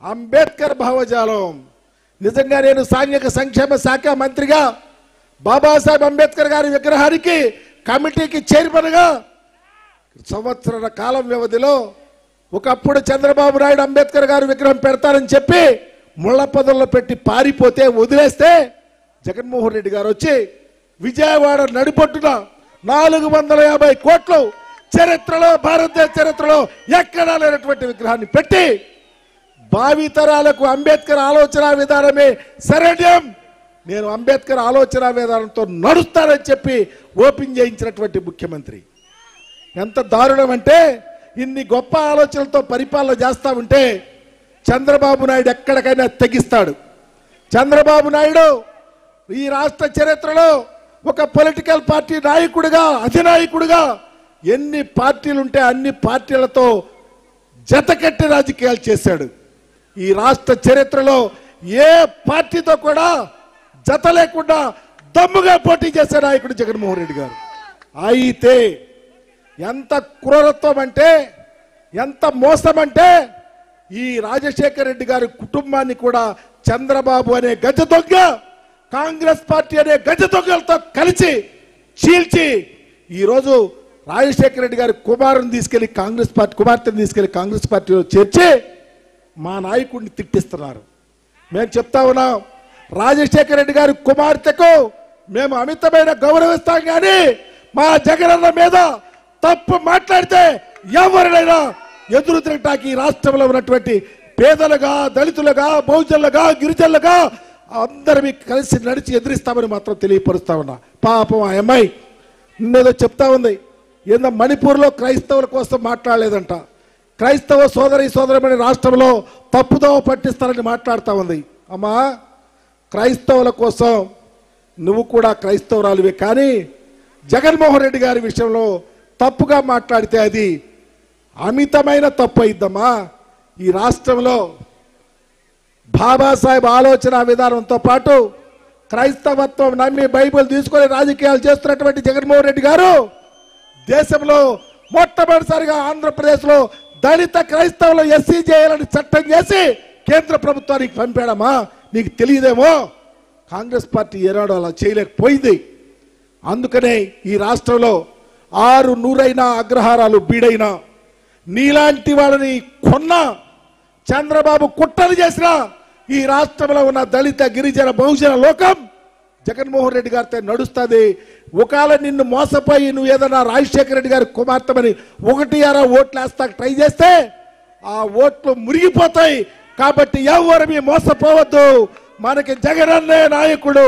అంబేద్కర్ భావజాలం నిజంగా నేను సాంఘిక సంక్షేమ శాఖ మంత్రిగా బాబాసాహెబ్ అంబేద్కర్ గారి విగ్రహానికి కమిటీకి చైర్మన్గా సంవత్సరాల కాలం వ్యవధిలో ఒకప్పుడు చంద్రబాబు నాయుడు అంబేద్కర్ గారి విగ్రహం పెడతారని చెప్పి ముళ్ళ పొదల్లో పెట్టి పారిపోతే వదిలేస్తే జగన్మోహన్ రెడ్డి గారు వచ్చి విజయవాడ నడిపొట్టున 450 కోట్లు చరిత్రలో భారతదేశ చరిత్రలో ఎక్కడా లేనటువంటి విగ్రహాన్ని పెట్టి భావితరాలకు అంబేద్కర్ ఆలోచన విధానమే శరణ్యం, నేను అంబేద్కర్ ఆలోచన విధానంతో నడుస్తానని చెప్పి ఓపెన్ చేయించినటువంటి ముఖ్యమంత్రి. ఎంత దారుణం అంటే ఇన్ని గొప్ప ఆలోచనలతో పరిపాలన చేస్తా ఉంటే చంద్రబాబు నాయుడు ఎక్కడికైనా తెగిస్తాడు. చంద్రబాబు నాయుడు ఈ రాష్ట్ర చరిత్రలో ఒక పొలిటికల్ పార్టీ నాయకుడిగా అధినాయకుడిగా ఎన్ని పార్టీలు ఉంటే అన్ని పార్టీలతో జతకట్టి రాజకీయాలు చేశాడు. ఈ రాష్ట్ర చరిత్రలో ఏ పార్టీతో కూడా జత లేకుండా దమ్ముగా పోటీ చేసే నాయకుడు జగన్మోహన్ రెడ్డి గారు. అయితే ఎంత క్రూరత్వం అంటే ఎంత మోసం అంటే ఈ రాజశేఖర రెడ్డి గారి కుటుంబాన్ని కూడా చంద్రబాబు అనే గజ దొంగ కాంగ్రెస్ పార్టీ అనే గజ దొంగలతో కలిసి చీల్చి ఈరోజు రాజశేఖర రెడ్డి గారి కుమారుని తీసుకెళ్లి కుమార్తెను తీసుకెళ్లి కాంగ్రెస్ పార్టీలో చేర్చి మా నాయకుడిని తిట్టిస్తున్నారు. మేము చెప్తా ఉన్నాం, రాజశేఖర రెడ్డి గారి కుమార్తెకు మేము అమితమైన గౌరవిస్తాం, కానీ మా జగనన్న మీద తప్పు మాట్లాడితే ఎవరినైనా ఎదురు తిరగటానికి రాష్ట్రంలో ఉన్నటువంటి పేదలుగా దళితులుగా బహుజనులుగా గిరిజనులుగా అందరినీ కలిసి నడిచి ఎదిరిస్తామని మాత్రం తెలియపరుస్తా ఉన్నా. పాపం ఆ అమ్మాయి నిన్నేదో చెప్తా ఉంది, ఏందో మణిపూర్లో క్రైస్తవుల కోసం మాట్లాడలేదంట, క్రైస్తవ సోదరమని రాష్ట్రంలో తప్పుదోవ పట్టిస్తారని మాట్లాడుతూ ఉంది. అమ్మా, క్రైస్తవుల కోసం నువ్వు కూడా క్రైస్తవురాలివే, కానీ జగన్మోహన్ రెడ్డి గారి విషయంలో తప్పుగా మాట్లాడితే అది అమితమైన తప్పు అయిద్దమ్మా. ఈ రాష్ట్రంలో బాబాసాహెబ్ ఆలోచన విధానంతో పాటు క్రైస్తవత్వం నమ్మి బైబిల్ తీసుకొని రాజకీయాలు చేస్తున్నటువంటి జగన్మోహన్ రెడ్డి గారు దేశంలో మొట్టమొదటిసారిగా ఆంధ్రప్రదేశ్లో దళిత క్రైస్తవులు ఎస్సీ చేయాలని చట్టం చేసి కేంద్ర ప్రభుత్వానికి పంపాడమ్మా. నీకు తెలియదేమో, కాంగ్రెస్ పార్టీ ఏనాడు అలా చేయలేకపోయింది. అందుకనే ఈ రాష్ట్రంలో 600 అగ్రహారాలు బీడైనా నీలాంటి వాళ్ళని కొన్నా చంద్రబాబు కుట్రలు చేసినా ఈ రాష్ట్రంలో ఉన్న దళిత గిరిజన బహుజన లోకం జగన్మోహన్ రెడ్డి గారితో నడుస్తుంది. ఒకవేళ నిన్ను మోసపోయి నువ్వు ఏదైనా రాజశేఖర రెడ్డి గారి కుమార్తెమని 1-6 ఓట్లు వేస్తా ట్రై చేస్తే ఆ ఓట్లు మురిగిపోతాయి. కాబట్టి ఎవరు మోసపోవద్దు, మనకి జగనన్నే నాయకుడు.